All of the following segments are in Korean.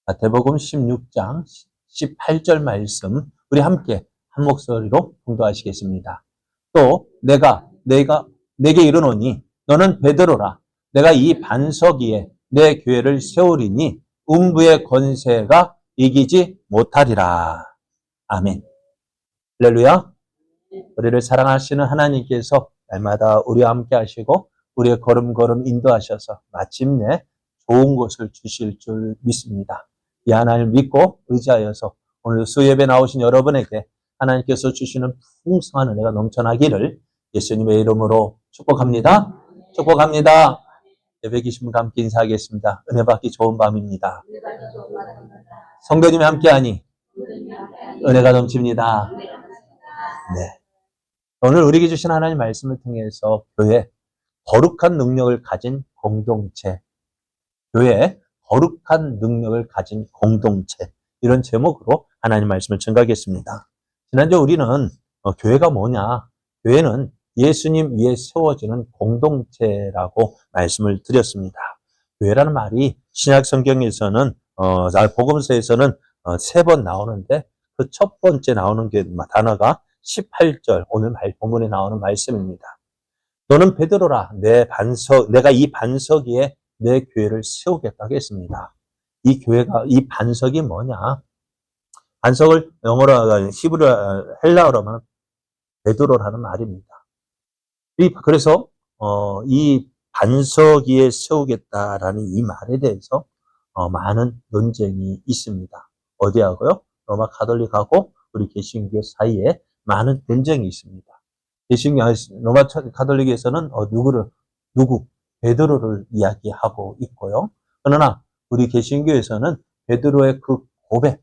마태복음 16장 18절 말씀 우리 함께 한 목소리로 봉독하시겠습니다. 또 내게 이르노니 너는 베드로라. 내가 이 반석 위에 내 교회를 세우리니 음부의 권세가 이기지 못하리라. 아멘. 할렐루야. 우리를 사랑하시는 하나님께서 날마다 우리와 함께 하시고 우리의 걸음걸음 인도하셔서 마침내 좋은 것을 주실 줄 믿습니다. 이 하나님을 믿고 의지하여서 오늘 수예배 나오신 여러분에게 하나님께서 주시는 풍성한 은혜가 넘쳐나기를 예수님의 이름으로 축복합니다. 축복합니다. 예배 계신 분과 함께 인사하겠습니다. 은혜 받기 좋은 밤입니다. 성도님이 함께하니 은혜가 넘칩니다. 네. 오늘 우리에게 주신 하나님 말씀을 통해서 교회 거룩한 능력을 가진 공동체, 교회 거룩한 능력을 가진 공동체, 이런 제목으로 하나님 말씀을 전가하겠습니다. 지난주 우리는 교회가 뭐냐? 교회는 예수님 위에 세워지는 공동체라고 말씀을 드렸습니다. 교회라는 말이 신약 성경에서는 복음서에서는 3번 나오는데 그 첫 번째 나오는 단어가 18절 오늘 본문에 나오는 말씀입니다. 너는 베드로라 내가 이 반석 위에 내 교회를 세우겠다 하겠습니다. 이 반석이 뭐냐? 반석을 영어로 헬라어로 하면 베드로라는 말입니다. 그래서 이 반석 위에 세우겠다라는 이 말에 대해서 많은 논쟁이 있습니다. 어디하고요? 로마 가톨릭하고 우리 개신교 사이에 많은 논쟁이 있습니다. 로마 가톨릭에서는 베드로를 이야기하고 있고요. 그러나 우리 개신교에서는 베드로의 그 고백,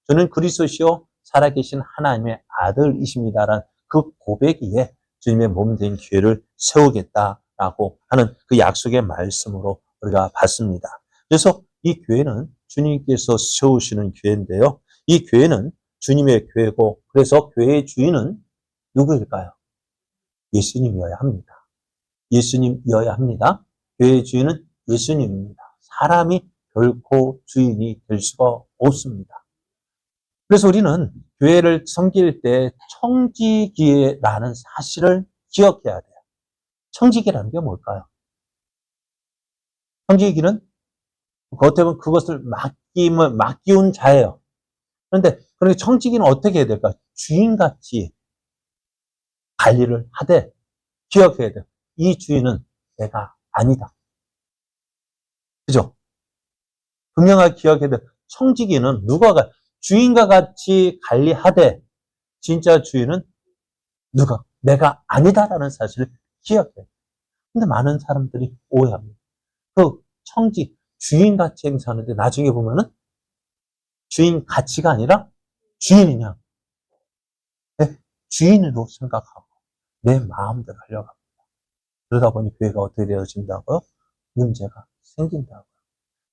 저는 그리스도시요 살아계신 하나님의 아들이십니다라는 그 고백 위에 주님의 몸된 교회를 세우겠다라고 하는 그 약속의 말씀으로 우리가 봤습니다. 그래서 이 교회는 주님께서 세우시는 교회인데요. 이 교회는 주님의 교회고, 그래서 교회의 주인은 누구일까요? 예수님이어야 합니다. 예수님이어야 합니다. 교회의 주인은 예수님입니다. 사람이 결코 주인이 될 수가 없습니다. 그래서 우리는 교회를 섬길 때 청지기라는 사실을 기억해야 돼요. 청지기라는 게 뭘까요? 청지기는 겉에 보면 그것을 맡기운 자예요. 그런데 청지기는 어떻게 해야 될까? 주인같이 관리를 하되 기억해야 돼요. 이 주인은 내가 아니다. 그죠? 분명하게 기억해야 돼요. 청지기는 주인과 같이 관리하되 진짜 주인은 내가 아니다라는 사실을 기억해야 돼요. 근데 많은 사람들이 오해합니다. 주인같이 행사하는데 나중에 보면은 주인 가치가 아니라 주인이냐? 네, 주인으로 생각하고 내 마음대로 하려고 합니다. 그러다 보니 교회가 어떻게 되어진다고요? 문제가 생긴다고요.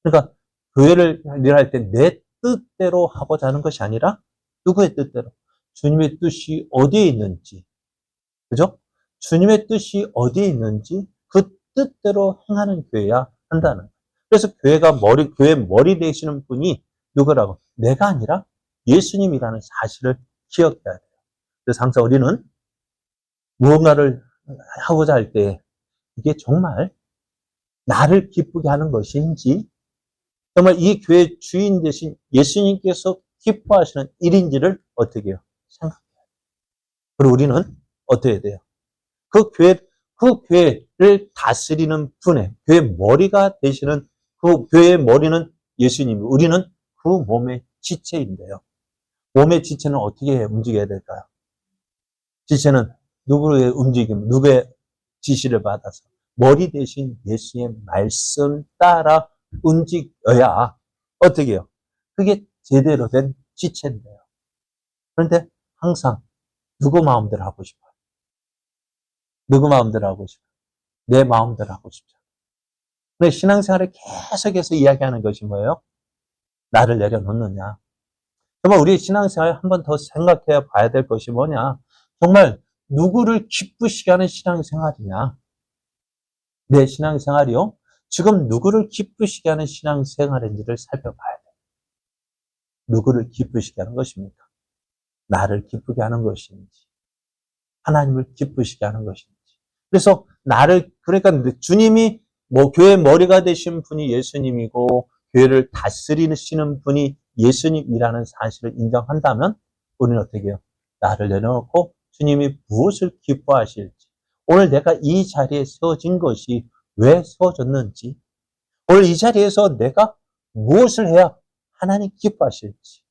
그러니까 교회를 일할 때 내 뜻대로 하고자 하는 것이 아니라 누구의 뜻대로? 주님의 뜻이 어디에 있는지, 그죠? 주님의 뜻이 어디에 있는지 그 뜻대로 행하는 교회야 한다는 거예요. 그래서 교회 머리 되시는 분이 누구라고? 내가 아니라 예수님이라는 사실을 기억해야 돼요. 그래서 항상 우리는 무언가를 하고자 할 때 이게 정말 나를 기쁘게 하는 것인지, 정말 이 교회 주인 되신 예수님께서 기뻐하시는 일인지를 어떻게 해요? 생각해야 돼요. 그리고 우리는 어떻게 해야 돼요? 그 교회를 다스리는 분의, 교회 머리가 되시는 그 교회의 머리는 예수님, 우리는 그 몸의 지체인데요. 몸의 지체는 어떻게 움직여야 될까요? 지체는 누구의 지시를 받아서 머리 대신 예수의 말씀 따라 움직여야 어떻게 해요? 그게 제대로 된 지체인데요. 그런데 항상 누구 마음대로 하고 싶어요? 누구 마음대로 하고 싶어요? 내 마음대로 하고 싶죠. 근데 신앙생활을 계속해서 이야기하는 것이 뭐예요? 나를 내려놓느냐. 정말 우리 신앙생활 한 번 더 생각해 봐야 될 것이 뭐냐. 정말 누구를 기쁘시게 하는 신앙생활이냐. 내 신앙생활이요? 지금 누구를 기쁘시게 하는 신앙생활인지를 살펴봐야 돼요. 누구를 기쁘시게 하는 것입니까? 나를 기쁘게 하는 것인지, 하나님을 기쁘시게 하는 것인지. 그래서 그러니까 주님이 교회의 머리가 되신 분이 예수님이고, 교회를 다스리시는 분이 예수님이라는 사실을 인정한다면, 우리는 어떻게 해요? 나를 내려놓고 주님이 무엇을 기뻐하실지, 오늘 내가 이 자리에 세워진 것이 왜 세워졌는지, 오늘 이 자리에서 내가 무엇을 해야 하나님 기뻐하실지,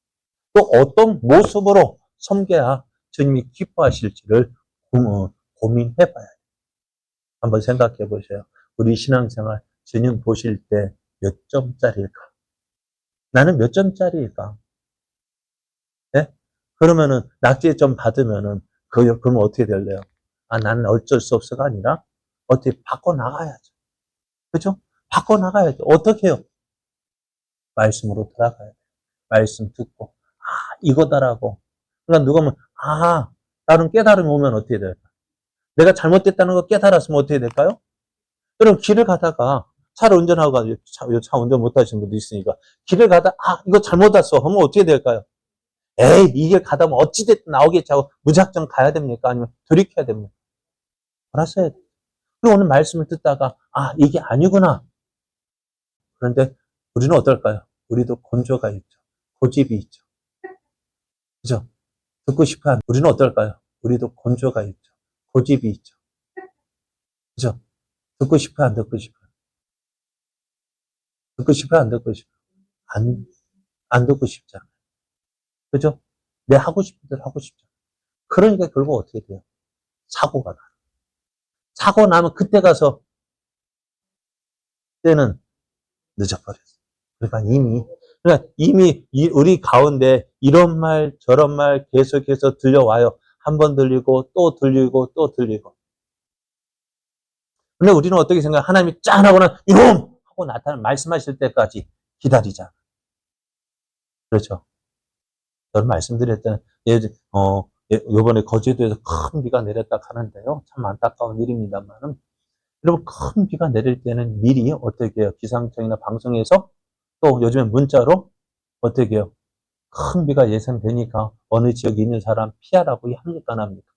또 어떤 모습으로 섬겨야 주님이 기뻐하실지를 고민해봐야 돼요. 한번 생각해 보세요. 우리 신앙생활 주님 보실 때 몇 점짜리일까? 나는 몇 점짜리일까? 네? 그러면은 낙제점 받으면은 그러면 어떻게 될래요? 나는 어쩔 수 없어가 아니라 어떻게 바꿔나가야죠. 그죠? 바꿔나가야죠. 어떻게 해요? 말씀으로 돌아가야 돼요. 말씀 듣고 이거다라고. 그러니까 누가 보면 나는 깨달음이 오면 어떻게 될까? 내가 잘못됐다는 거 깨달았으면 어떻게 될까요? 그럼 길을 가다가 차를 운전하고 가지고 차 운전 못하시는 분도 있으니까 길을 가다 이거 잘못 왔어 하면 어떻게 될까요? 에이 이 길 가다 보면 어찌됐든 나오겠지 하고 무작정 가야 됩니까? 아니면 돌이켜야 됩니까? 알았어야 돼. 그리고 오늘 말씀을 듣다가 이게 아니구나. 그런데 우리는 어떨까요? 우리도 건조가 있죠. 고집이 있죠. 그죠? 듣고 싶어 하는 우리는 어떨까요? 우리도 건조가 있죠. 고집이 있죠. 그죠? 듣고 싶어 안 듣고 싶어? 듣고 싶어 안 듣고 싶어? 안 듣고 싶잖아. 그죠? 내 하고 싶은 대로 하고 싶잖아. 그러니까 결국 어떻게 돼요? 사고가 나. 사고 나면 그때 가서 때는 늦어버렸어. 그러니까 이미 우리 가운데 이런 말 저런 말 계속해서 들려와요. 한 번 들리고 또 들리고 또 들리고. 근데 우리는 어떻게 생각해? 하나님이 짠 하고는 이놈 하고 말씀하실 때까지 기다리자. 그렇죠? 저는 말씀드렸잖아요. 요번에 거제도에서 큰 비가 내렸다 하는데요. 참 안타까운 일입니다만은. 여러분, 큰 비가 내릴 때는 미리 어떻게 해요? 기상청이나 방송에서 또 요즘에 문자로 어떻게 해요? 큰 비가 예상되니까 어느 지역에 있는 사람 피하라고 합니까? 안 합니까?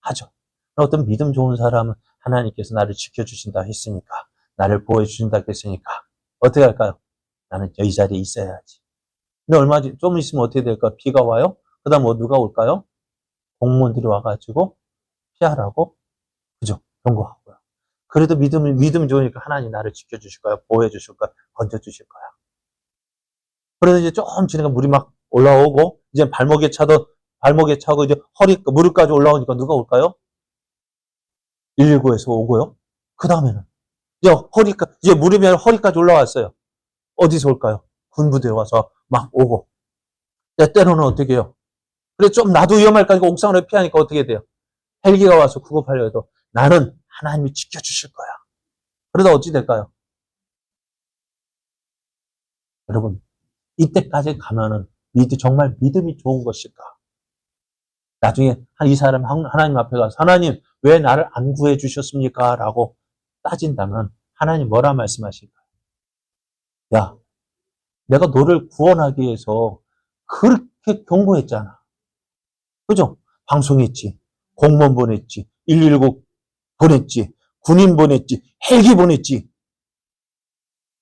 하죠. 어떤 믿음 좋은 사람은 하나님께서 나를 지켜주신다 했으니까, 나를 보호해 주신다 했으니까, 어떻게 할까요? 나는 이 자리에 있어야지. 근데 좀 있으면 어떻게 될까? 비가 와요? 그 다음 누가 올까요? 공무원들이 와가지고 피하라고, 그죠? 경고하고요. 그래도 믿음이 좋으니까 하나님 나를 지켜주실 거야, 보호해 주실 거야, 건져주실 거야. 그래서 이제 조금 지나가 물이 막 올라오고, 이제 발목에 차고 이제 무릎까지 올라오니까 누가 올까요? 119에서 오고요. 그 다음에는, 이제 무릎이 아니라 허리까지 올라왔어요. 어디서 올까요? 군부대 와서 막 오고. 때로는 어떻게 해요? 그래, 좀 나도 위험할까? 옥상으로 피하니까 어떻게 돼요? 헬기가 와서 구급하려 해도 나는 하나님이 지켜주실 거야. 그러다 어찌 될까요? 여러분, 이때까지 가면은 정말 믿음이 좋은 것일까? 나중에 이 사람 하나님 앞에 가서 하나님 왜 나를 안 구해 주셨습니까? 라고 따진다면 하나님 뭐라 말씀하실까요? 야, 내가 너를 구원하기 위해서 그렇게 경고했잖아. 그죠? 방송했지. 공무원 보냈지. 119 보냈지. 군인 보냈지. 헬기 보냈지.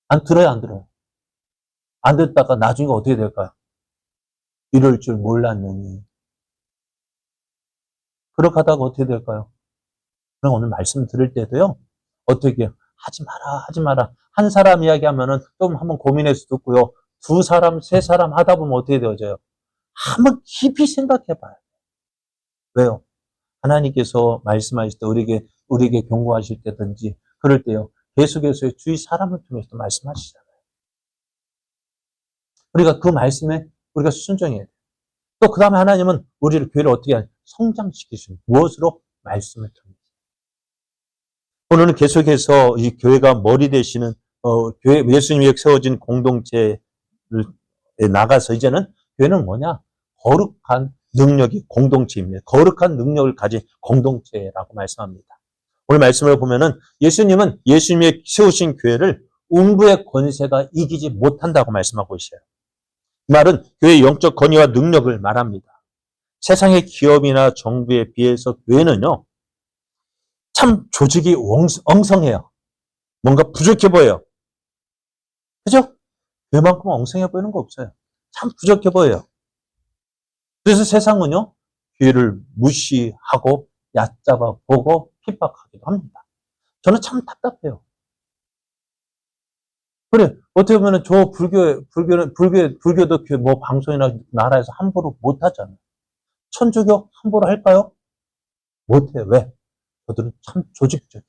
안 들어요, 안 들어요? 안 듣다가 나중에 어떻게 될까요? 이럴 줄 몰랐느니. 그렇게 하다가 어떻게 될까요? 그럼 오늘 말씀 들을 때도요, 어떻게 해요? 하지 마라, 하지 마라. 한 사람 이야기 하면은 좀 한번 고민해서 듣고요. 두 사람, 세 사람 하다 보면 어떻게 되어져요? 한번 깊이 생각해 봐요. 왜요? 하나님께서 말씀하실 때 우리에게 경고하실 때든지 그럴 때요. 계속해서 주위 사람을 통해서 말씀하시잖아요. 우리가 그 말씀에 우리가 순종해야 돼요. 또 그 다음에 하나님은 교회를 어떻게 하냐? 성장시키시는 무엇으로? 말씀을 통해서. 오늘은 계속해서 이 교회가 머리 되시는 교회 예수님이 세워진 공동체를 나가서 이제는 교회는 뭐냐? 거룩한 능력이 공동체입니다. 거룩한 능력을 가진 공동체라고 말씀합니다. 오늘 말씀을 보면은 예수님은 예수님이 세우신 교회를 음부의 권세가 이기지 못한다고 말씀하고 있어요. 이 말은 교회의 영적 권위와 능력을 말합니다. 세상의 기업이나 정부에 비해서 교회는요, 참 조직이 엉성해요. 뭔가 부족해 보여요. 그죠? 교회만큼 엉성해 보이는 거 없어요. 참 부족해 보여요. 그래서 세상은요, 교회를 무시하고 얕잡아 보고 핍박하기도 합니다. 저는 참 답답해요. 그래, 어떻게 보면 저 불교도 뭐 방송이나 나라에서 함부로 못 하잖아요. 천주교 함부로 할까요? 못해요. 왜? 저들은 참 조직적이에요.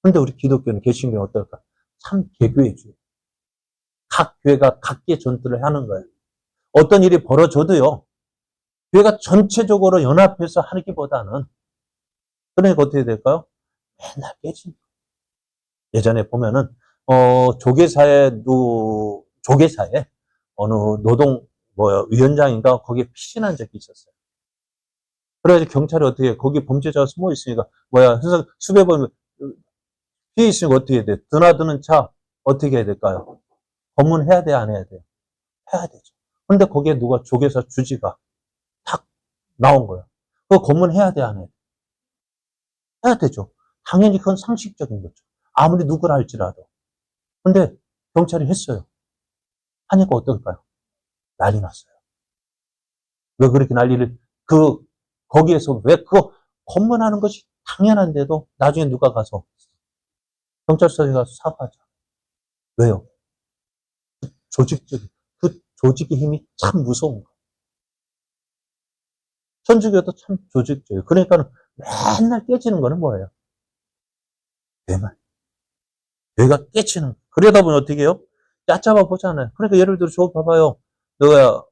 근데 우리 기독교는 개신교는 어떨까? 참 개교해줘요. 각 교회가 각계 전투를 하는 거예요. 어떤 일이 벌어져도요, 교회가 전체적으로 연합해서 하기보다는, 그러니까 어떻게 될까요? 맨날 깨진 거예요. 예전에 보면은, 조계사에 어느 위원장인가 거기에 피신한 적이 있었어요. 그래가지고 경찰이 어떻게 해? 거기 범죄자가 숨어 있으니까, 그래서 수배범 피해 있으니까 어떻게 해야 돼? 드나드는 차 어떻게 해야 될까요? 검문해야 돼, 안 해야 돼? 해야 되죠. 근데 거기에 누가 조계사 주지가 탁 나온 거예요. 그거 검문해야 돼, 안 해? 해야 되죠. 당연히 그건 상식적인 거죠. 아무리 누구라 할지라도. 근데 경찰이 했어요. 하니까 어떨까요? 난리 났어요. 왜 그렇게 거기에서 왜 그거 검문하는 것이 당연한데도 나중에 누가 가서 경찰서에 가서 사과하자. 왜요? 그 조직의 힘이 참 무서운 거예요. 천주교도 참 조직적이에요. 그러니까 맨날 깨지는 거는 뭐예요? 뇌만. 뇌가 깨지는 거예요. 그러다 보면 어떻게 해요? 얕잡아 보잖아요. 그러니까 예를 들어 저 봐봐요. 너가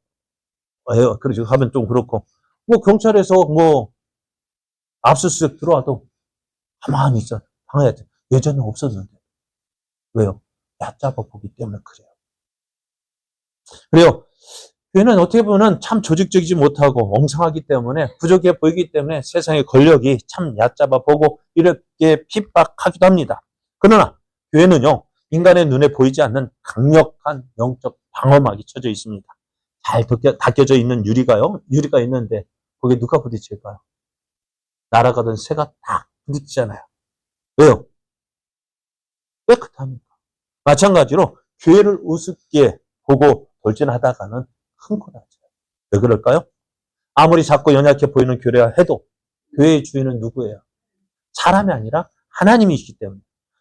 그러지 하면 좀 그렇고 뭐 경찰에서 뭐 압수수색 들어와도 가만히 있어. 방해야 돼. 예전에 없었는데. 왜요? 얕잡아 보기 때문에 그래요. 그래요. 교회는 어떻게 보면 참 조직적이지 못하고 엉성하기 때문에 부족해 보이기 때문에 세상의 권력이 참 얕잡아 보고 이렇게 핍박하기도 합니다. 그러나 교회는요, 인간의 눈에 보이지 않는 강력한 영적 방어막이 쳐져 있습니다. 잘 닦여져 있는 유리가 있는데 거기에 누가 부딪힐까요? 날아가던 새가 딱 부딪히잖아요. 왜요? 왜 그렇답니까? 마찬가지로 교회를 우습게 보고 돌진하다가는 큰 코 다쳐요. 왜 그럴까요? 아무리 작고 연약해 보이는 교회라 해도 교회의 주인은 누구예요? 사람이 아니라 하나님이시기 때문에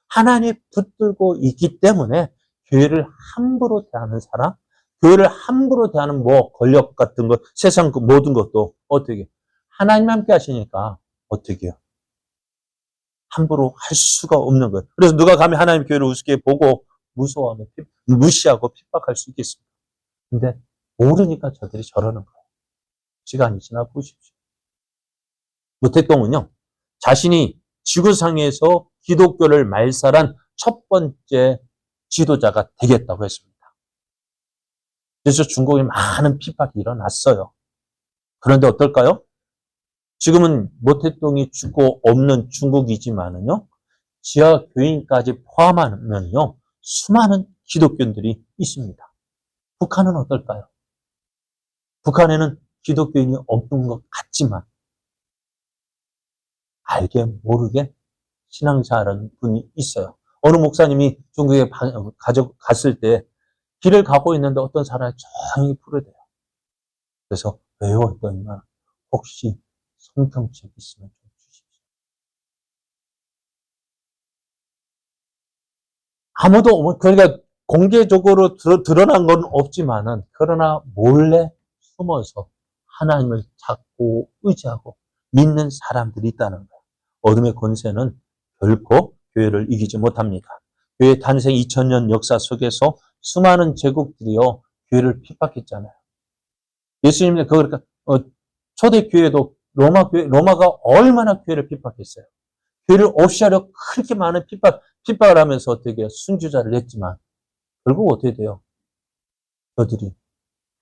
하나님이 붙들고 있기 때문에 교회를 함부로 대하는 사람, 교회를 함부로 대하는 뭐 권력 같은 것, 세상 그 모든 것도 어떻게 하나님 함께 하시니까 어떻게 해요? 함부로 할 수가 없는 거예요. 그래서 누가 감히 하나님 교회를 우습게 보고 무서워하며 무시하고 핍박할 수 있겠습니까? 근데 모르니까 저들이 저러는 거예요. 시간이 지나 보십시오. 모택동은요, 자신이 지구상에서 기독교를 말살한 첫 번째 지도자가 되겠다고 했습니다. 그래서 중국에 많은 핍박이 일어났어요. 그런데 어떨까요? 지금은 모택동이 죽고 없는 중국이지만은요, 지하 교인까지 포함하면요, 수많은 기독교인들이 있습니다. 북한은 어떨까요? 북한에는 기독교인이 없는 것 같지만, 알게 모르게 신앙자라는 분이 있어요. 어느 목사님이 중국에 갔을 때 길을 가고 있는데 어떤 사람이 조용히 부르대요. 그래서 왜요? 했더니 혹시 성경책 있으면 좀 주십시오. 아무도 그러니까 공개적으로 드러난 건 없지만은 그러나 몰래 숨어서 하나님을 찾고 의지하고 믿는 사람들이 있다는 거예요. 어둠의 권세는 결코 교회를 이기지 못합니다. 교회 탄생 2000년 역사 속에서 수많은 제국들이요 교회를 핍박했잖아요. 예수님이 그러니까 초대 교회도 로마가 얼마나 교회를 핍박했어요. 교회를 없이 하려 그렇게 많은 핍박을 하면서 어떻게 해요? 순교자를 했지만 결국 어떻게 돼요? 저들이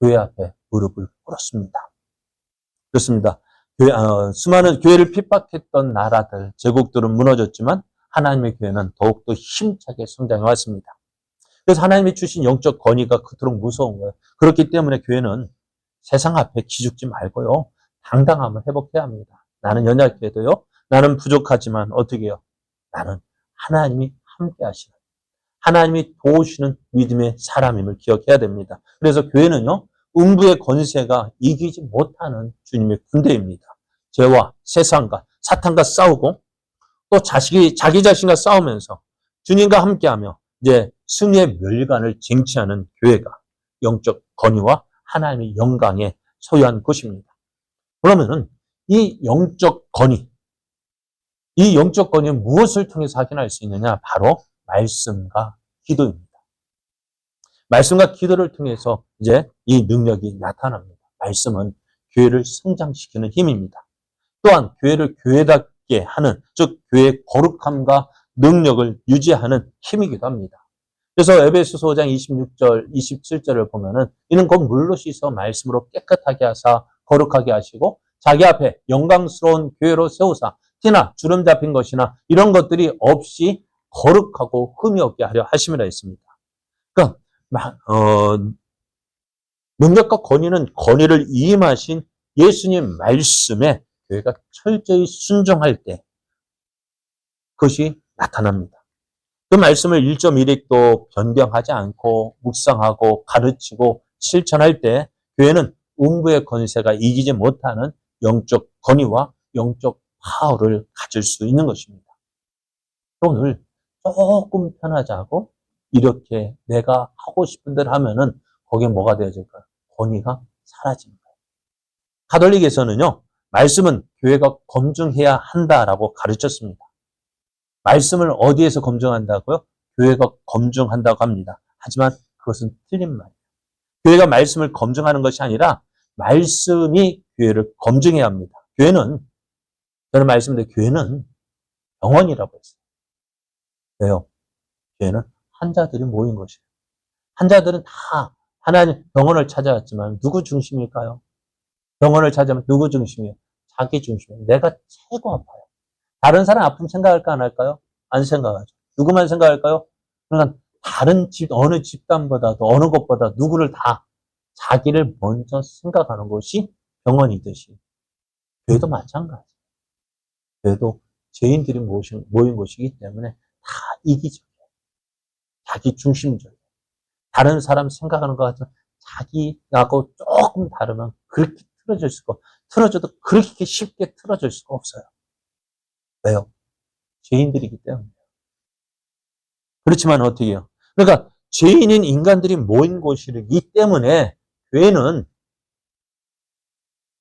교회 앞에 무릎을 꿇었습니다. 그렇습니다. 수많은 교회를 핍박했던 나라들, 제국들은 무너졌지만 하나님의 교회는 더욱더 힘차게 성장해 왔습니다. 그래서 하나님이 주신 영적 권위가 그토록 무서운 거예요. 그렇기 때문에 교회는 세상 앞에 기죽지 말고요. 당당함을 회복해야 합니다. 나는 연약해도요. 나는 부족하지만 어떻게 해요? 나는 하나님이 함께 하시는, 하나님이 도우시는 믿음의 사람임을 기억해야 됩니다. 그래서 교회는요. 음부의 권세가 이기지 못하는 주님의 군대입니다. 죄와 세상과 사탄과 싸우고 또 자기 자신과 싸우면서 주님과 함께하며 이제 승리의 멸관을 쟁취하는 교회가 영적 권위와 하나님의 영광에 소유한 곳입니다. 그러면은 이 영적 권위는 무엇을 통해서 확인할 수 있느냐? 바로 말씀과 기도입니다. 말씀과 기도를 통해서 이제 이 능력이 나타납니다. 말씀은 교회를 성장시키는 힘입니다. 또한 교회를 교회답게 하는, 즉 교회의 거룩함과 능력을 유지하는 힘이기도 합니다. 그래서 에베소서 5장 26절, 27절을 보면은 이는 곧 물로 씻어 말씀으로 깨끗하게 하사 거룩하게 하시고 자기 앞에 영광스러운 교회로 세우사 티나 주름 잡힌 것이나 이런 것들이 없이 거룩하고 흠이 없게 하려 하심이라 했습니다. 그러니까 능력과 권위를 이임하신 예수님 말씀에 교회가 철저히 순종할 때 그것이 나타납니다. 그 말씀을 1.1핵도 변경하지 않고 묵상하고 가르치고 실천할 때 교회는 음부의 권세가 이기지 못하는 영적 권위와 영적 파워를 가질 수 있는 것입니다. 오늘 조금 편하자고 이렇게 내가 하고 싶은 대로 하면은 거기에 뭐가 되어질까요? 권위가 사라집니다. 가톨릭에서는요, 말씀은 교회가 검증해야 한다라고 가르쳤습니다. 말씀을 어디에서 검증한다고요? 교회가 검증한다고 합니다. 하지만 그것은 틀린 말이에요. 교회가 말씀을 검증하는 것이 아니라 말씀이 교회를 검증해야 합니다. 저는 말씀드린 교회는 병원이라고 했어요. 왜요? 교회는 환자들이 모인 것이에요. 환자들은 다 하나님 병원을 찾아왔지만 누구 중심일까요? 병원을 찾아오면 누구 중심이에요? 자기 중심이에요. 내가 최고 아파요. 다른 사람 아픔 생각할까 안 할까요? 안 생각하죠. 누구만 생각할까요? 그러니까 다른 어느 집단보다도 어느 것보다 누구를 다 자기를 먼저 생각하는 것이 병원이듯이 교회도 마찬가지예요. 교회도 죄인들이 모인 곳이기 때문에 다 이기적이에요. 자기 중심적이에요. 다른 사람 생각하는 것 같으면 자기하고 조금 다르면 그렇게 틀어질 수가 없어요. 틀어져도 그렇게 쉽게 틀어질 수가 없어요. 왜요? 죄인들이기 때문에. 그렇지만 어떻게 해요? 그러니까 죄인인 인간들이 모인 곳이기 때문에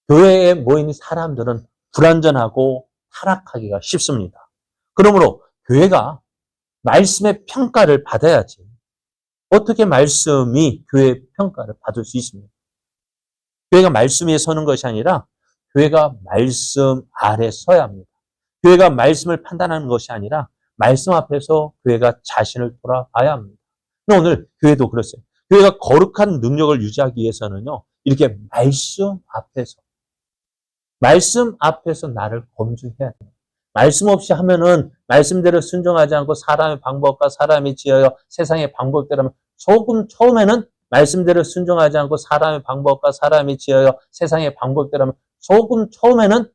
교회에 모인 사람들은 불완전하고 타락하기가 쉽습니다. 그러므로 교회가 말씀의 평가를 받아야지. 어떻게 말씀이 교회의 평가를 받을 수 있습니까? 교회가 말씀 위에 서는 것이 아니라 교회가 말씀 아래 서야 합니다. 교회가 말씀을 판단하는 것이 아니라 말씀 앞에서 교회가 자신을 돌아봐야 합니다. 오늘 교회도 그렇어요. 교회가 거룩한 능력을 유지하기 위해서는요, 이렇게 말씀 앞에서 나를 검증해야 돼요. 말씀 없이 하면은 말씀대로 순종하지 않고 사람의 방법과 사람이 지어요 세상의 방법대로 하면 처음에는 말씀대로 순종하지 않고 사람의 방법과 사람이 지어요 세상의 방법대로 하면 처음에는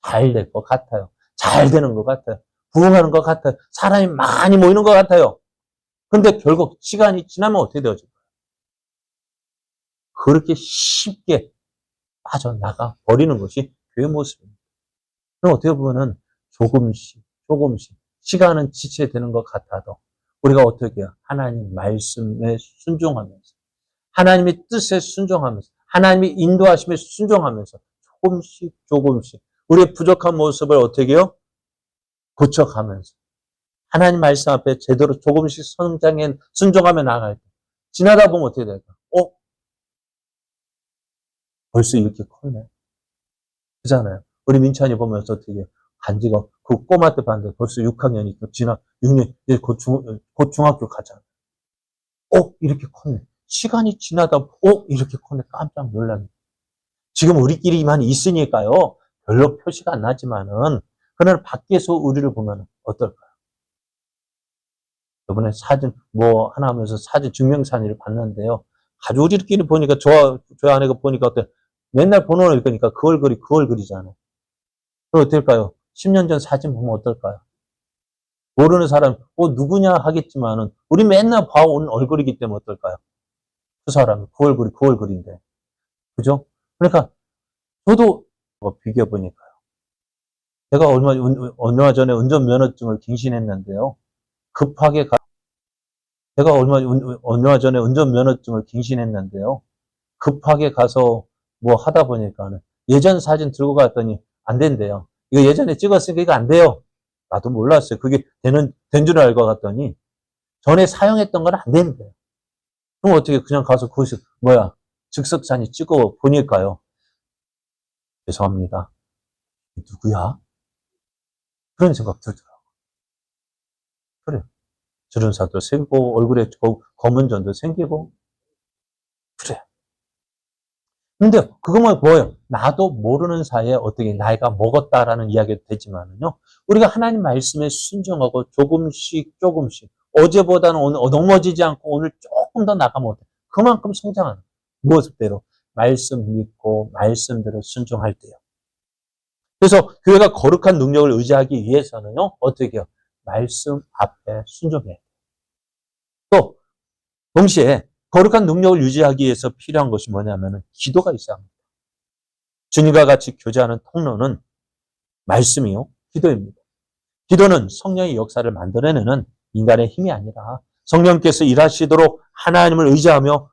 잘 될 것 같아요. 잘 되는 것 같아요. 부흥하는 것 같아요. 사람이 많이 모이는 것 같아요. 근데 결국 시간이 지나면 어떻게 되어질까요? 그렇게 쉽게 빠져나가 버리는 것이 교회 모습입니다. 그럼 어떻게 보면은 조금씩 시간은 지체되는 것 같아도 우리가 어떻게 해요? 하나님 말씀에 순종하면서 하나님의 뜻에 순종하면서 하나님이 인도하심에 순종하면서 조금씩 우리의 부족한 모습을 어떻게 해요? 고쳐가면서 하나님 말씀 앞에 제대로 조금씩 순종하며 나갈 때 지나다 보면 어떻게 될까? 벌써 이렇게 컸네. 그잖아요. 우리 민찬이 보면서 어떻게 간지가 그 꼬마 때 봤는데 벌써 6학년이 지나 6년 이제 곧 중학교 가잖아. 이렇게 컸네. 시간이 지나다 이렇게 컸네. 깜짝 놀라네. 지금 우리끼리만 있으니까요. 별로 표시가 안 나지만은 그러나 밖에서 우리를 보면 어떨까요? 이번에 사진 뭐 하나 하면서 사진 증명사진을 봤는데요. 가족들끼리 보니까 저 아내가 보니까 어때? 맨날 번호를 읽으니까 그 얼굴이잖아요. 그럼 어떨까요? 10년 전 사진 보면 어떨까요? 모르는 사람, 누구냐 하겠지만은, 우리 맨날 봐온 얼굴이기 때문에 어떨까요? 그 사람이, 그 얼굴인데. 그죠? 그러니까, 저도 비교해보니까요. 제가 얼마 전에 운전면허증을 갱신했는데요. 급하게 제가 얼마 전에 운전면허증을 갱신했는데요. 급하게 가서 뭐 하다 보니까는 예전 사진 들고 갔더니 안 된대요. 이거 예전에 찍었으니까 이거 안 돼요. 나도 몰랐어요. 그게 된 줄 알고 갔더니 전에 사용했던 건 안 된대요. 그럼 어떻게 그냥 가서 거기서 즉석사진 찍어 보니까요. 죄송합니다. 누구야? 그런 생각 들더라고요. 그래. 주름살도 생기고 얼굴에 검은 점도 생기고 그래. 근데 그것만 뭐예요? 나도 모르는 사이에 어떻게 나이가 먹었다라는 이야기도 되지만은요. 우리가 하나님 말씀에 순종하고 조금씩 어제보다는 오늘 넘어지지 않고 오늘 조금 더 나가면 어때? 그만큼 성장하는 무엇대로 말씀 믿고 말씀대로 순종할 때요. 그래서 교회가 거룩한 능력을 의지하기 위해서는요. 어떻게 해요? 말씀 앞에 순종해요. 또 동시에 거룩한 능력을 유지하기 위해서 필요한 것이 뭐냐면은 기도가 있어야 합니다. 주님과 같이 교제하는 통로는 말씀이요, 기도입니다. 기도는 성령의 역사를 만들어내는 인간의 힘이 아니라 성령께서 일하시도록 하나님을 의지하며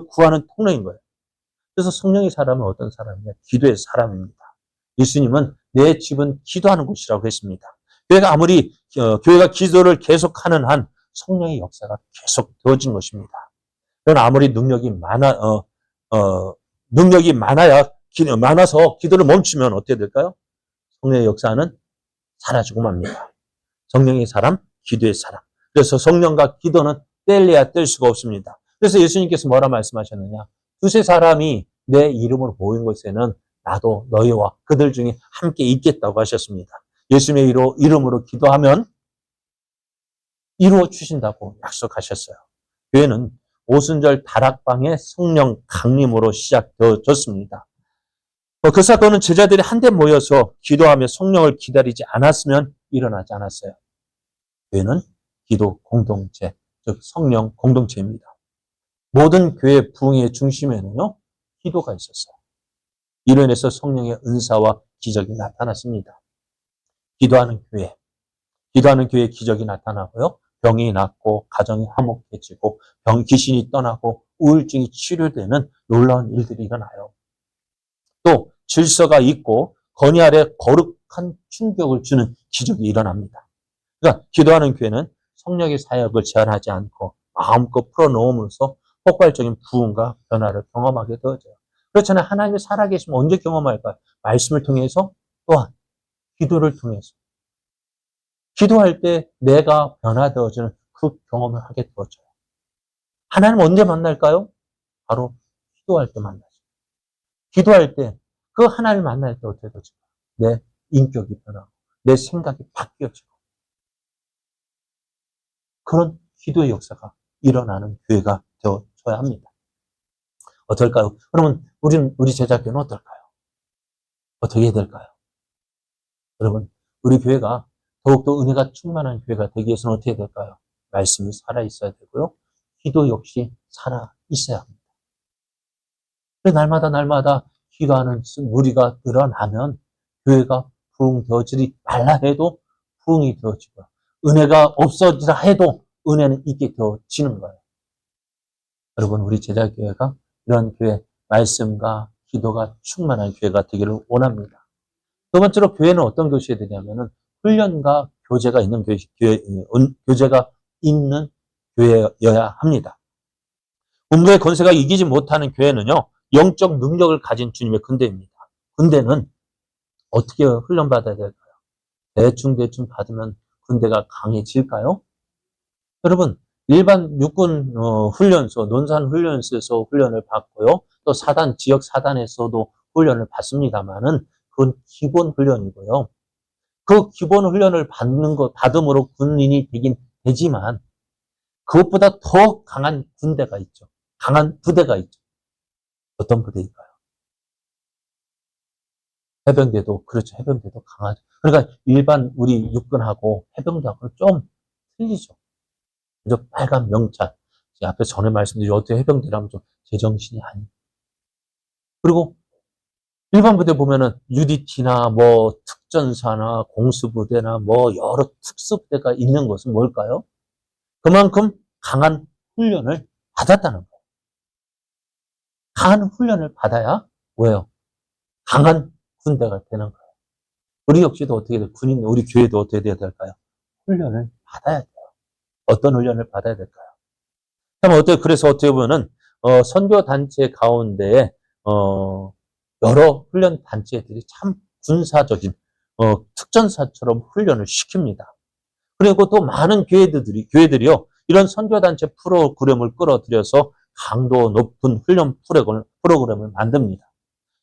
구하는 통로인 거예요. 그래서 성령의 사람은 어떤 사람이냐? 기도의 사람입니다. 예수님은 내 집은 기도하는 곳이라고 했습니다. 교회가 기도를 계속하는 한 성령의 역사가 계속 되어진 것입니다. 그건 아무리 능력이 많아서 기도를 멈추면 어떻게 될까요? 성령의 역사는 사라지고 맙니다. 성령의 사람, 기도의 사람. 그래서 성령과 기도는 뗄래야 뗄 수가 없습니다. 그래서 예수님께서 뭐라 말씀하셨느냐? 두세 사람이 내 이름으로 모인 곳에는 나도 너희와 그들 중에 함께 있겠다고 하셨습니다. 예수님의 이름으로 기도하면 이루어 주신다고 약속하셨어요. 교회는 오순절 다락방의 성령 강림으로 시작되어졌습니다. 그 사건은 제자들이 한데 모여서 기도하며 성령을 기다리지 않았으면 일어나지 않았어요. 교회는 기도 공동체, 즉 성령 공동체입니다. 모든 교회 부흥의 중심에는요, 기도가 있었어요. 이로 인해서 성령의 은사와 기적이 나타났습니다. 기도하는 교회에 기적이 나타나고요. 병이 낫고 가정이 화목해지고 귀신이 떠나고 우울증이 치료되는 놀라운 일들이 일어나요. 또 질서가 있고 건의 아래 거룩한 충격을 주는 기적이 일어납니다. 그러니까 기도하는 교회는 성령의 사역을 제한하지 않고 마음껏 풀어놓으면서 폭발적인 부흥과 변화를 경험하게 되어져요. 그렇잖아요. 하나님이 살아계시면 언제 경험할까요? 말씀을 통해서 또한 기도를 통해서. 기도할 때 내가 변화되어지는 그 경험을 하게 되어져요. 하나님 언제 만날까요? 바로 기도할 때 만나죠. 기도할 때 그 하나님을 만날 때 어떻게 되죠? 내 인격이 변하고 내 생각이 바뀌어지고 그런 기도의 역사가 일어나는 교회가 되어져야 합니다. 어떨까요? 그러면 우리 제자교는 어떨까요? 어떻게 해야 될까요? 여러분, 우리 교회가 더욱더 은혜가 충만한 교회가 되기 위해서는 어떻게 해야 될까요? 말씀이 살아있어야 되고요. 기도 역시 살아있어야 합니다. 날마다 기도하는 무리가 늘어나면 교회가 부흥되어지지 말라 해도 부흥이 되어지고 은혜가 없어지라 해도 은혜는 있게 되어지는 거예요. 여러분, 우리 제자교회가 이런 교회, 말씀과 기도가 충만한 교회가 되기를 원합니다. 두 번째로 교회는 어떤 교회가 되냐면은 훈련과 교제가 있는 교제가 있는 교회여야 합니다. 음부의 권세가 이기지 못하는 교회는요, 영적 능력을 가진 주님의 군대입니다. 군대는 어떻게 훈련받아야 될까요? 대충 받으면 군대가 강해질까요? 여러분, 일반 육군 훈련소, 논산 훈련소에서 훈련을 받고요. 또 지역 사단에서도 훈련을 받습니다만은 그건 기본 훈련이고요. 그 기본 훈련을 받음으로 군인이 되긴 되지만 그것보다 더 강한 군대가 있죠. 강한 부대가 있죠. 어떤 부대일까요? 해병대도 그렇죠. 해병대도 강하죠. 그러니까 일반 우리 육군하고 해병대하고는 좀 틀리죠. 그죠? 빨간 명찰. 앞에 전에 말씀드린 어떻게 해병대라면 좀 제정신이 아니에요. 그리고 일반 부대 보면은 UDT나 뭐 특전사나 공수부대나 뭐 여러 특수부대가 있는 것은 뭘까요? 그만큼 강한 훈련을 받았다는 거예요. 강한 훈련을 받아야 뭐예요? 강한 군대가 되는 거예요. 우리 역시도 어떻게 돼요? 군인, 우리 교회도 어떻게 돼야 될까요? 훈련을 받아야 돼요. 어떤 훈련을 받아야 될까요? 그래서 어떻게 보면은, 선교 단체 가운데에, 여러 훈련 단체들이 참 군사적인, 특전사처럼 훈련을 시킵니다. 그리고 또 많은 교회들이요, 이런 선교 단체 프로그램을 끌어들여서 강도 높은 훈련 프로그램을 만듭니다.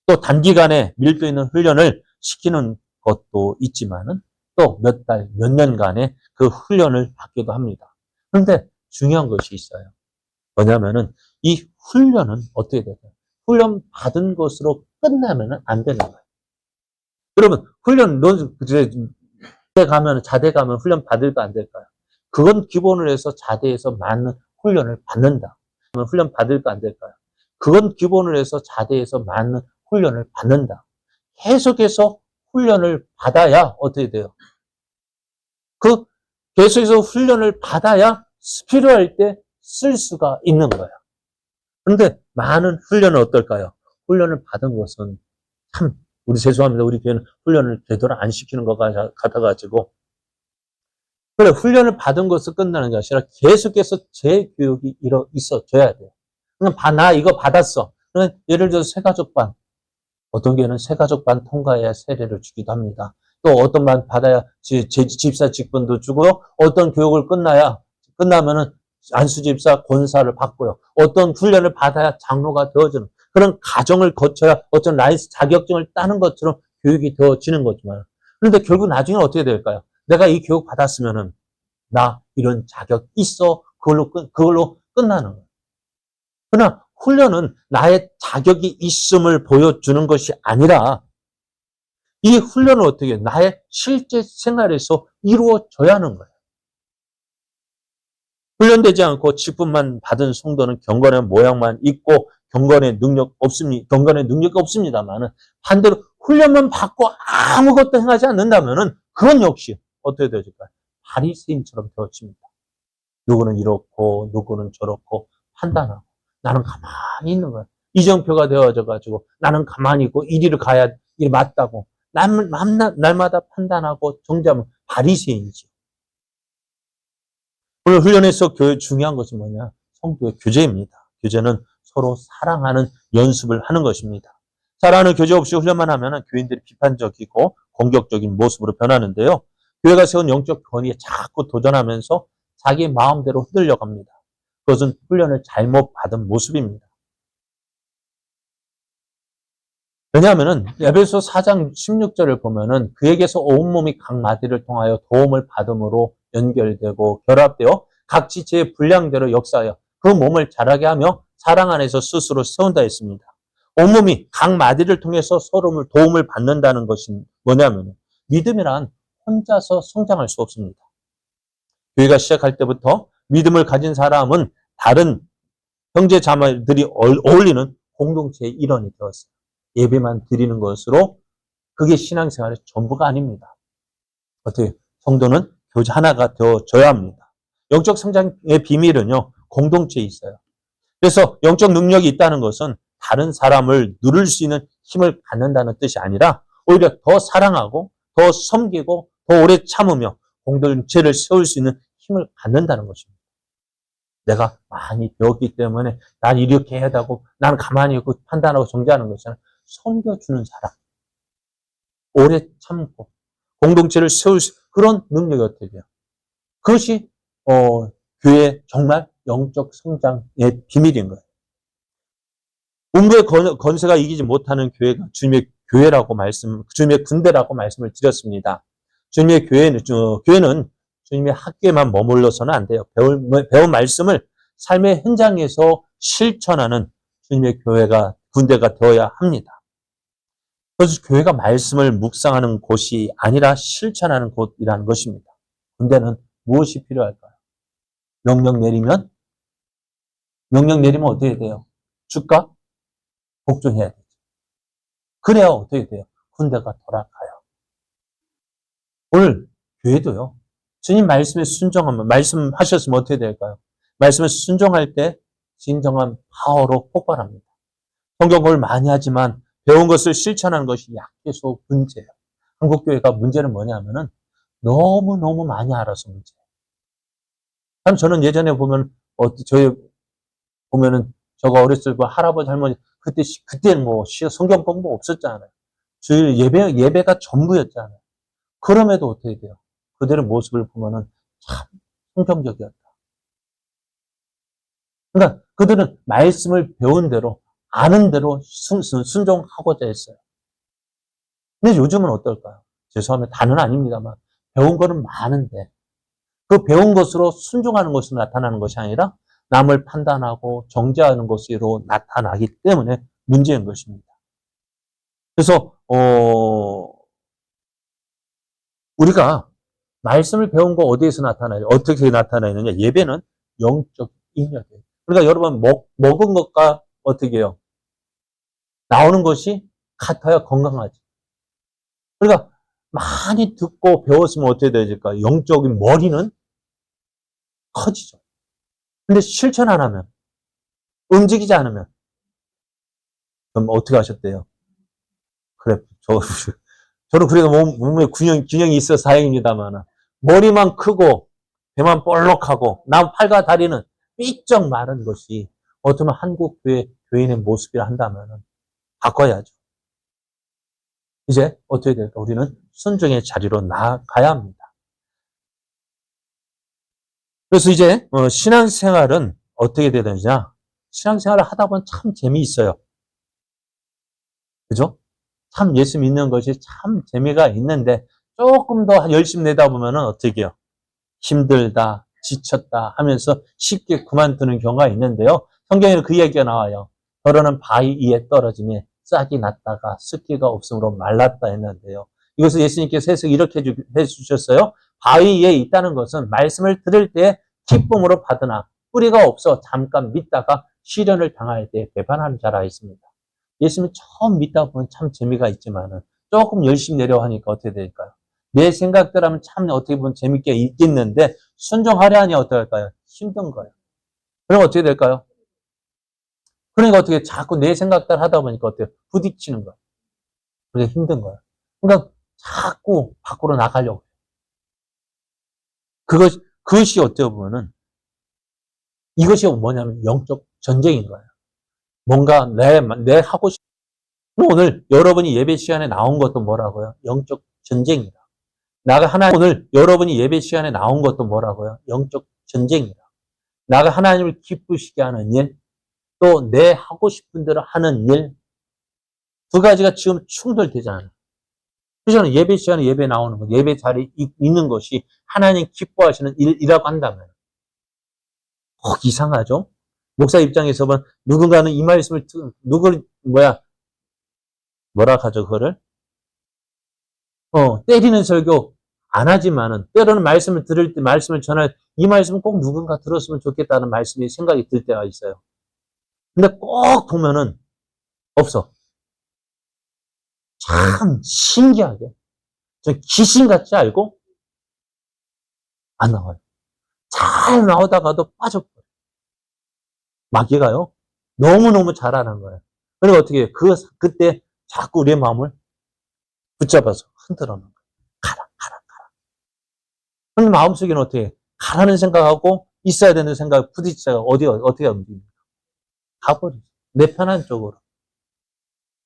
또 단기간에 밀도 있는 훈련을 시키는 것도 있지만은 또 몇 달, 몇 년간의 그 훈련을 받기도 합니다. 그런데 중요한 것이 있어요. 뭐냐면은 이 훈련은 어떻게 돼요? 훈련 받은 것으로 끝나면은 안 되는 거예요. 여러분, 훈련, 자대 가면 훈련 받을까 안 될까요? 그건 기본으로 해서 자대에서 많은 훈련을 받는다. 훈련 받을까 안 될까요? 그건 기본으로 해서 자대에서 많은 훈련을 받는다. 계속해서 훈련을 받아야 어떻게 돼요? 계속해서 훈련을 받아야 필요할 때 쓸 수가 있는 거예요. 그런데 많은 훈련은 어떨까요? 훈련을 받은 것은 참, 죄송합니다. 우리 교회는 훈련을 제대로 안 시키는 것 같아가지고. 그래, 훈련을 받은 것은 끝나는 게 아니라 계속해서 재교육이 있어줘야 돼요. 나 이거 받았어. 예를 들어서 새가족반. 어떤 교회는 새가족반 통과해야 세례를 주기도 합니다. 또 어떤 반 받아야 집사 직분도 주고요. 어떤 교육을 끝나면은 안수집사 권사를 받고요. 어떤 훈련을 받아야 장로가 되어지는 그런 과정을 거쳐야 어떤 라이스 자격증을 따는 것처럼 교육이 되어지는 거지만. 그런데 결국 나중에 어떻게 될까요? 내가 이 교육 받았으면은 나 이런 자격 있어. 그걸로 끝나는 거예요. 그러나 훈련은 나의 자격이 있음을 보여주는 것이 아니라 이 훈련은 어떻게 나의 실제 생활에서 이루어져야 하는 거예요. 훈련되지 않고 직분만 받은 성도는 경건의 모양만 있고 경건의 능력이 없습니다만은 반대로 훈련만 받고 아무것도 행하지 않는다면은 그건 역시 어떻게 되어질까요? 바리새인처럼 되어집니다. 누구는 이렇고 누구는 저렇고 판단하고 나는 가만히 있는 거야. 이정표가 되어져 가지고 나는 가만히 있고 이리를 가야 일 맞다고 날마다 판단하고 정죄하면 바리새인이지. 오늘 훈련에서 중요한 것은 뭐냐? 성도의 교제입니다. 교제는 서로 사랑하는 연습을 하는 것입니다. 사랑하는 교제 없이 훈련만 하면 교인들이 비판적이고 공격적인 모습으로 변하는데요. 교회가 세운 영적 권위에 자꾸 도전하면서 자기 마음대로 흔들려 갑니다. 그것은 훈련을 잘못 받은 모습입니다. 왜냐하면은 에베소 4장 16절을 보면은 그에게서 온몸이 각 마디를 통하여 도움을 받음으로 연결되고 결합되어 각 지체의 분량대로 역사하여 그 몸을 자라게 하며 사랑 안에서 스스로 세운다 했습니다. 온몸이 각 마디를 통해서 서로 도움을 받는다는 것이 뭐냐면 믿음이란 혼자서 성장할 수 없습니다. 교회가 시작할 때부터 믿음을 가진 사람은 다른 형제 자매들이 어울리는 공동체의 일원이 되었어요. 예배만 드리는 것으로 그게 신앙생활의 전부가 아닙니다. 어떻게 성도는 교제 하나가 되어져야 합니다. 영적 성장의 비밀은요. 공동체에 있어요. 그래서 영적 능력이 있다는 것은 다른 사람을 누를 수 있는 힘을 갖는다는 뜻이 아니라 오히려 더 사랑하고 더 섬기고 더 오래 참으며 공동체를 세울 수 있는 힘을 갖는다는 것입니다. 내가 많이 배웠기 때문에 난 이렇게 해야 되고 나는 가만히 있고 판단하고 정죄하는 것은 섬겨주는 사람. 오래 참고 공동체를 세울 그런 능력이 어떻게 돼요? 그것이 교회의 정말 영적 성장의 비밀인 거예요. 음부의 권세가 이기지 못하는 교회가 주님의 군대라고 말씀을 드렸습니다. 주님의 교회는 주님의 학교에만 머물러서는 안 돼요. 배운 말씀을 삶의 현장에서 실천하는 주님의 교회가, 군대가 되어야 합니다. 그래서 교회가 말씀을 묵상하는 곳이 아니라 실천하는 곳이라는 것입니다. 군대는 무엇이 필요할까요? 명령 내리면 어떻게 돼요? 주가 복종해야 되죠. 그래야 어떻게 돼요? 군대가 돌아가요. 오늘 교회도요. 주님 말씀에 순종하면, 말씀하셨으면 어떻게 될까요? 말씀에 순종할 때 진정한 파워로 폭발합니다. 성경을 많이 하지만 배운 것을 실천하는 것이 약해서 문제예요. 한국교회가 문제는 뭐냐면은 너무너무 많이 알아서 문제예요. 참 저는 예전에 보면, 저희 보면은, 저가 어렸을 때 할아버지, 할머니, 그때는 뭐 성경 공부 없었잖아요. 주일 예배가 전부였잖아요. 그럼에도 어떻게 돼요? 그들의 모습을 보면은 참 성경적이었다. 그러니까 그들은 말씀을 배운 대로, 아는 대로 순종하고자 했어요. 근데 요즘은 어떨까요? 죄송하면 다는 아닙니다만, 배운 거는 많은데, 그 배운 것으로 순종하는 것으로 나타나는 것이 아니라 남을 판단하고 정죄하는 것으로 나타나기 때문에 문제인 것입니다. 그래서 우리가 말씀을 배운 거 어디에서 나타나요? 어떻게 나타나느냐? 예배는 영적 인력이에요. 그러니까 여러분 먹은 것과 어떻게 해요? 나오는 것이 같아야 건강하지. 그러니까 많이 듣고 배웠으면 어떻게 되질까요? 영적인 머리는 커지죠. 근데 실천 안 하면, 움직이지 않으면, 그럼 어떻게 하셨대요? 그래, 저는 그래도 몸에 균형이 있어서 다행입니다만, 머리만 크고, 배만 볼록하고, 팔과 다리는 삐쩍 마른 것이, 어쩌면 한국 교인의 모습이라 한다면, 바꿔야죠. 이제 어떻게 될까? 우리는 순종의 자리로 나아가야 합니다. 그래서 이제, 신앙생활은 어떻게 되느냐? 신앙생활을 하다 보면 참 재미있어요. 그죠? 참 예수 믿는 것이 참 재미가 있는데 조금 더 열심히 내다 보면은 어떻게 해요? 힘들다, 지쳤다 하면서 쉽게 그만두는 경우가 있는데요. 성경에는 그 얘기가 나와요. 더러는 바위 위에 떨어지며 싹이 났다가 습기가 없으므로 말랐다 했는데요. 이것을 예수님께서 해석 이렇게 해주셨어요. 바위 위에 있다는 것은 말씀을 들을 때 기쁨으로 받으나 뿌리가 없어 잠깐 믿다가 시련을 당할 때 배반하는 자라 있습니다. 예수님 처음 믿다 보면 참 재미가 있지만은 조금 열심히 내려 하니까 어떻게 될까요? 내 생각대로 하면 참 어떻게 보면 재밌게 있겠는데 순종하려 하니 어떨까요? 힘든 거예요. 그럼 어떻게 될까요? 그러니까 어떻게 자꾸 내 생각대로 하다 보니까 어때요? 부딪히는 거예요. 그게 힘든 거예요. 그러니까 자꾸 밖으로 나가려고 해요. 그것이 어떻게 보면은 이것이 뭐냐면 영적 전쟁인 거예요. 뭔가 내 하고 싶은 오늘 여러분이 예배 시간에 나온 것도 뭐라고요? 영적 전쟁이다. 오늘 여러분이 예배 시간에 나온 것도 뭐라고요? 영적 전쟁이다. 나가 하나님을 기쁘시게 하는 일, 또 내 하고 싶은 대로 하는 일, 두 가지가 지금 충돌되잖아요. 그래서 저는 예배 시간에 예배 나오는 것, 예배 자리에 있는 것이 하나님 기뻐하시는 일이라고 한다면, 이상하죠? 목사 입장에서 보면 누군가는 이 말씀을, 뭐라 하죠, 그거를? 때리는 설교 안 하지만은, 때로는 말씀을 들을 때, 말씀을 전할, 이 말씀은 꼭 누군가 들었으면 좋겠다는 말씀이 생각이 들 때가 있어요. 근데 꼭 보면은, 없어. 참 신기하게. 저 귀신 같지 알고, 안 나와요. 잘 나오다가도 빠져버려요. 마귀가요. 너무너무 잘하는 거예요. 그리고 어떻게 해요? 그때 자꾸 우리의 마음을 붙잡아서 흔들어 놓는 거예요. 가라, 가라. 그럼 마음속에는 어떻게 해요? 가라는 생각하고 있어야 되는 생각 부딪혀가 어떻게 움직입니까? 가버리죠. 내 편한 쪽으로.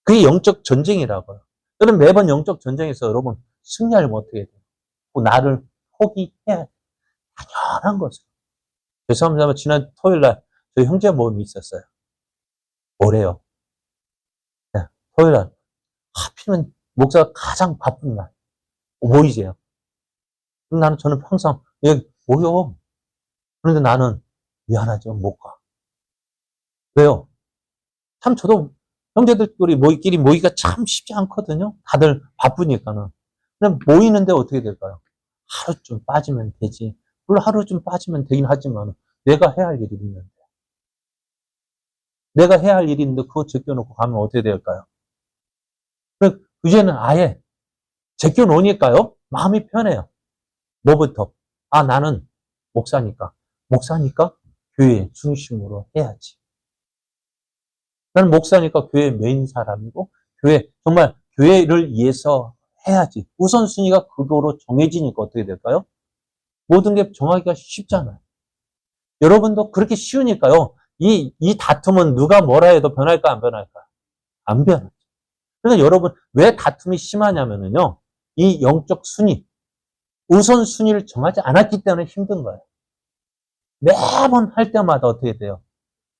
그게 영적 전쟁이라고요. 그럼 매번 영적 전쟁에서 여러분 승리하려면 어떻게 돼요? 나를 포기해야 돼. 당연한 것을. 죄송합니다. 지난 토요일 날 저희 형제 모임이 있었어요. 뭐래요? 네, 토요일 날. 하필이면 목사가 가장 바쁜 날. 모이세요. 그럼 저는 항상 예, 모여. 그런데 나는 미안하죠. 못 가. 왜요? 참 저도 형제들끼리 모이기가 참 쉽지 않거든요. 다들 바쁘니까는. 근데 모이는데 어떻게 될까요? 하루쯤 빠지면 되지. 물론 하루쯤 빠지면 되긴 하지만 내가 해야 할 일이 있는데. 내가 해야 할 일이 있는데 그거 제껴놓고 가면 어떻게 될까요? 이제는 아예 제껴놓으니까요. 마음이 편해요. 뭐부터? 아, 나는 목사니까. 목사니까 교회 중심으로 해야지. 나는 목사니까 교회 메인 사람이고, 정말 교회를 위해서 해야지. 우선순위가 그거로 정해지니까 어떻게 될까요? 모든 게 정하기가 쉽잖아요. 여러분도 그렇게 쉬우니까요. 이 다툼은 누가 뭐라 해도 변할까, 안 변할까? 안 변하죠. 그러니까 여러분, 왜 다툼이 심하냐면요. 이 영적 순위, 우선순위를 정하지 않았기 때문에 힘든 거예요. 매번 할 때마다 어떻게 돼요?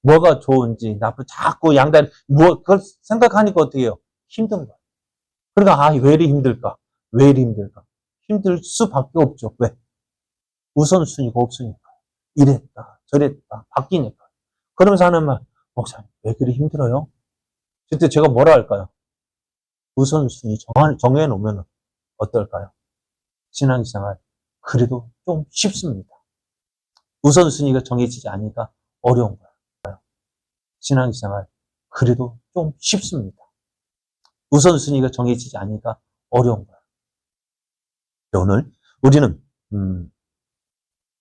뭐가 좋은지, 나쁘 자꾸 양다리, 그걸 생각하니까 어떻게 해요? 힘든 거예요. 그러니까, 왜 이리 힘들까? 왜 이리 힘들까? 힘들 수밖에 없죠. 왜? 우선순위가 없으니까. 이랬다, 저랬다, 바뀌니까. 그러면서 하는 말, 목사님, 왜 그리 힘들어요? 그때 제가 뭐라 할까요? 우선순위 정해놓으면 어떨까요? 신앙생활, 그래도 좀 쉽습니다. 우선순위가 정해지지 않으니까 어려운 거예요. 신앙생활, 그래도 좀 쉽습니다. 우선순위가 정해지지 않으니까 어려운 거예요. 오늘 우리는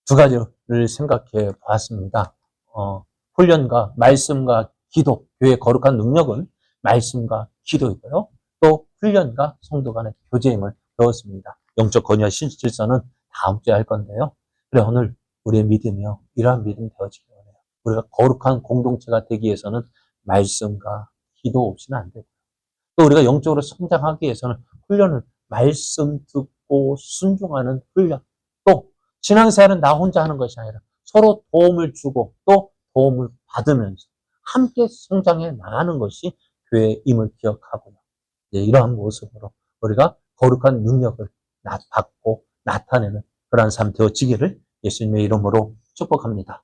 두 가지를 생각해 보았습니다. 훈련과 말씀과 기도, 교회의 거룩한 능력은 말씀과 기도이고요. 또 훈련과 성도 간의 교제임을 배웠습니다. 영적 건의와 신실서는 다음 주에 할 건데요. 그래, 오늘 우리의 믿음이요. 이러한 믿음이 되어지기 원해요. 우리가 거룩한 공동체가 되기 위해서는 말씀과 기도 없이는 안 되고요. 또 우리가 영적으로 성장하기 위해서는 말씀 듣고 순종하는 훈련. 또 신앙생활은 나 혼자 하는 것이 아니라 서로 도움을 주고 또 도움을 받으면서 함께 성장해 나가는 것이 교회임을 기억하고요. 이러한 모습으로 우리가 거룩한 능력을 받고 나타내는 그러한 삶 되어지기를 예수님의 이름으로 축복합니다.